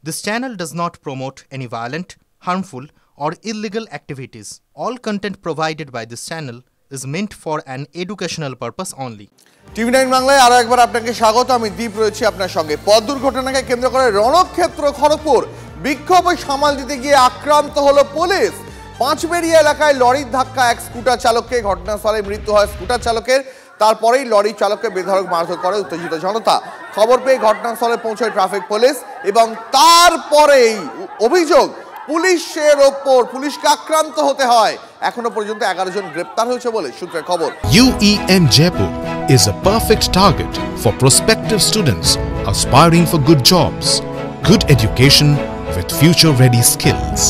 This channel does not promote any violent, harmful, or illegal activities. All content provided by this channel is meant for an educational purpose only. টিভি9 বাংলায় আরো একবার আপনাকে স্বাগত। আমি দীপ রয়েছি আপনার সঙ্গে। পথ দুর্ঘটনাকে কেন্দ্র করে রণক্ষেত্র খড়গপুর বিক্ষোভ সামাল দিতে গিয়ে আক্রান্ত হলো পুলিশ। পাঁচবেড়িয়া এলাকায় লরির ধাক্কা এক স্কুটার চালককে, ঘটনাস্থলে মৃত্যু হয় স্কুটার চালকের। তারপরেই লরি চালককে বেধড়ক মারধর করে উত্তেজিত জনতা। খবর পেয়ে ঘটনাস্থলে পৌঁছায় ট্রাফিক পুলিশ এবং তারপরেই অভিযোগ পুলিশের ওপর, পুলিশকে আক্রান্ত হতে হয়। এখনো পর্যন্ত 11 জন গ্রেপ্তার হয়েছে বলে সূত্রের খবর। UEM Jaipur is a perfect target for prospective students aspiring for good jobs, good education with future-ready skills.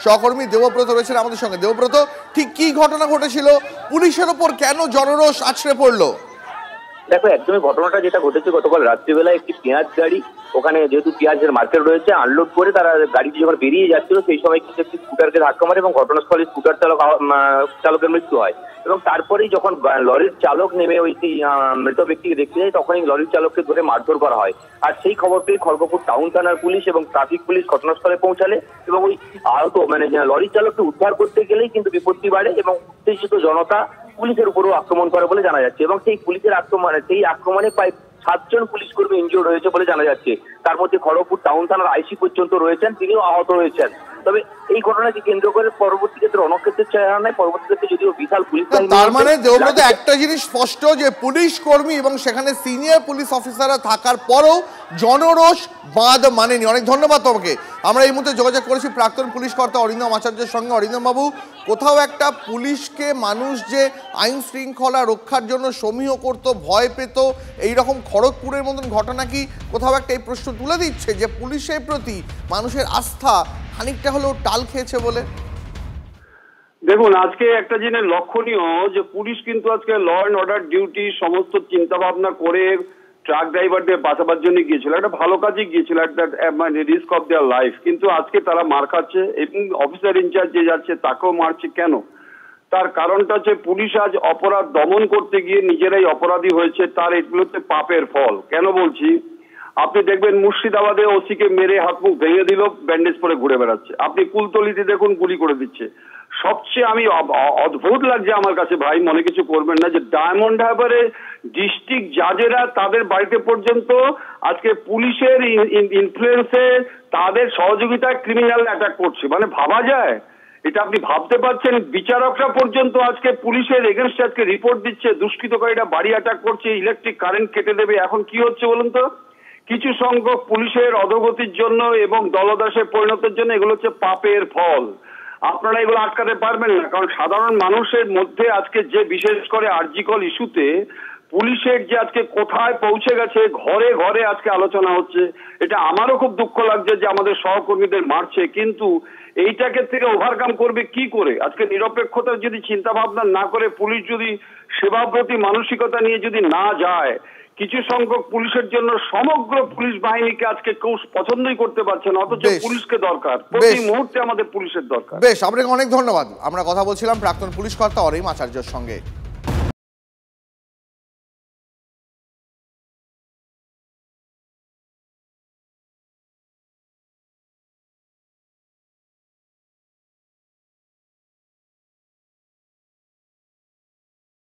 সহকর্মী দেবব্রত রয়েছেন আমাদের সঙ্গে। দেবব্রত, ঠিক কি ঘটনা ঘটেছিল? পুলিশের ওপর কেন জনরোষ আছড়ে পড়লো? দেখো, একদমই ঘটনাটা যেটা ঘটেছে গতকাল রাত্রিবেলায় একটি পেঁয়াজ গাড়ি, ওখানে যেহেতু পেঁয়াজের মার্কেট রয়েছে, আনলোড করে তারা গাড়িটি যখন বেরিয়ে যাচ্ছিল সেই সময় কিন্তু একটি স্কুটারকে ধাক্কা মারে এবং ঘটনাস্থলে স্কুটার চালকের মৃত্যু হয়। এবং তারপরেই যখন লরির চালক নেমে ওই মৃত ব্যক্তিকে দেখতে যায়, তখনই লরির চালককে ধরে মারধর করা হয়। আর সেই খবর পেয়ে খড়গপুর টাউন থানার পুলিশ এবং ট্রাফিক পুলিশ ঘটনাস্থলে পৌঁছালে এবং ওই আহত লরির চালককে উদ্ধার করতে গেলেই কিন্তু বিপত্তি বাড়ে এবং উত্তেজিত জনতা পুলিশের উপরও আক্রমণ করে বলে জানা যাচ্ছে। এবং সেই পুলিশের আক্রমণে প্রায় 7 জন পুলিশ কর্মী ইনজিওর্ড হয়েছে বলে জানা যাচ্ছে। তার মধ্যে খড়গপুর টাউন থানার আইসি পর্যন্ত রয়েছেন, তিনিও আহত হয়েছেন। তবে এই ঘটনাকে কেন্দ্র করে পরবর্তী ক্ষেত্রে রণক্ষেত্রের চেহারা নেয়। পরবর্তী ক্ষেত্রে যদিও বিশাল পুলিশ বাহিনী, তার মানে দেবব্রত একটা জিনিস স্পষ্ট যে পুলিশ কর্মী এবং সেখানে সিনিয়র পুলিশ অফিসাররা থাকার পরেও জনরোষ বাঁধ মানেনি। অনেক ধন্যবাদ তোমাকে। আমরা এই মুহূর্তে যোগাযোগ করেছি প্রাক্তন পুলিশ কর্তা অরিন্দম আচার্যের সঙ্গে। অরিন্দম বাবু, কোথাও একটা পুলিশকে মানুষ যে আইন শৃঙ্খলা রক্ষার জন্য সমীহ করত, ভয় পেত, এইরকম খড়গপুরের মতন ঘটনা কি কোথাও একটা এই প্রশ্ন তুলে দিচ্ছে যে পুলিশের প্রতি মানুষের আস্থা খানিকটা হলেও টাল খেয়েছে বলে? দেখুন, আজকে একটা জিনিস লক্ষণীয় যে পুলিশ কিন্তু আজকে ল অ্যান্ড অর্ডার ডিউটি সমস্ত চিন্তা ভাবনা করে ট্রাক ড্রাইভারদের বাঁচাবার জন্য গিয়েছিল, একটা ভালো কাজে গিয়েছিল, একটা মানে রিস্ক অফ দেয়ার লাইফ। কিন্তু আজকে তারা মার খাচ্ছে এবং অফিসার ইনচার্জ যে যাচ্ছে তাকেও মারছে। কেন? তার কারণটা হচ্ছে পুলিশ আজ অপরাধ দমন করতে গিয়ে নিজেরাই অপরাধী হয়েছে। তার এগুলো হচ্ছে পাপের ফল। কেন বলছি? আপনি দেখবেন মুর্শিদাবাদে ওসিকে মেরে হাত মুখ ভেঙে দিল, ব্যান্ডেজ পরে ঘুরে বেড়াচ্ছে। আপনি কুলতলিতে দেখুন গুলি করে দিচ্ছে। সবচেয়ে আমি অদ্ভুত লাগছে আমার কাছে, ভাই মনে কিছু করবেন না, যে ডায়মন্ড হারবারে ডিস্ট্রিক্ট জাজেরা তাদের বাড়িতে পর্যন্ত আজকে পুলিশের ইনফ্লুয়েন্সে তাদের সহযোগিতায় ক্রিমিনাল অ্যাটাক করছে। মানে ভাবা যায়? এটা আপনি ভাবতে পারছেন? বিচারকরা পর্যন্ত আজকে পুলিশের এগেনস্টে আজকে রিপোর্ট দিচ্ছে, দুষ্কৃতকারীরা বাড়ি অ্যাটাক করছে, ইলেকট্রিক কারেন্ট কেটে দেবে। এখন কি হচ্ছে বলুন তো? কিছু সংখ্যক পুলিশের অধোগতির জন্য এবং দলদাসে পরিণতের জন্য এগুলো হচ্ছে পাপের ফল। আপনারা এগুলো আটকাতে পারবেন না, কারণ সাধারণ মানুষের মধ্যে আজকে যে বিশেষ করে আরজিকল ইস্যুতে পুলিশের যে আজকে কোথায় পৌঁছে গেছে, ঘরে ঘরে আজকে আলোচনা হচ্ছে। এটা আমারও খুব দুঃখ লাগছে যে আমাদের সহকর্মীদের মারছে, কিন্তু এইটাকে থেকে ওভারকাম করবে কি করে? আজকে নিরপেক্ষতার যদি চিন্তা ভাবনা না করে, পুলিশ যদি সেবাব্রতী মানসিকতা নিয়ে যদি না যায়, কিছু সংখ্যক পুলিশের জন্য সমগ্র পুলিশ বাহিনীকে আজকে কেউ পছন্দই করতে পারছে না, অথচ পুলিশকে দরকার, প্রতি মুহূর্তে আমাদের পুলিশের দরকার। বেশ, আপনাকে অনেক ধন্যবাদ। আমরা কথা বলছিলাম প্রাক্তন পুলিশ কর্তা অরিন্দম আচার্যের সঙ্গে।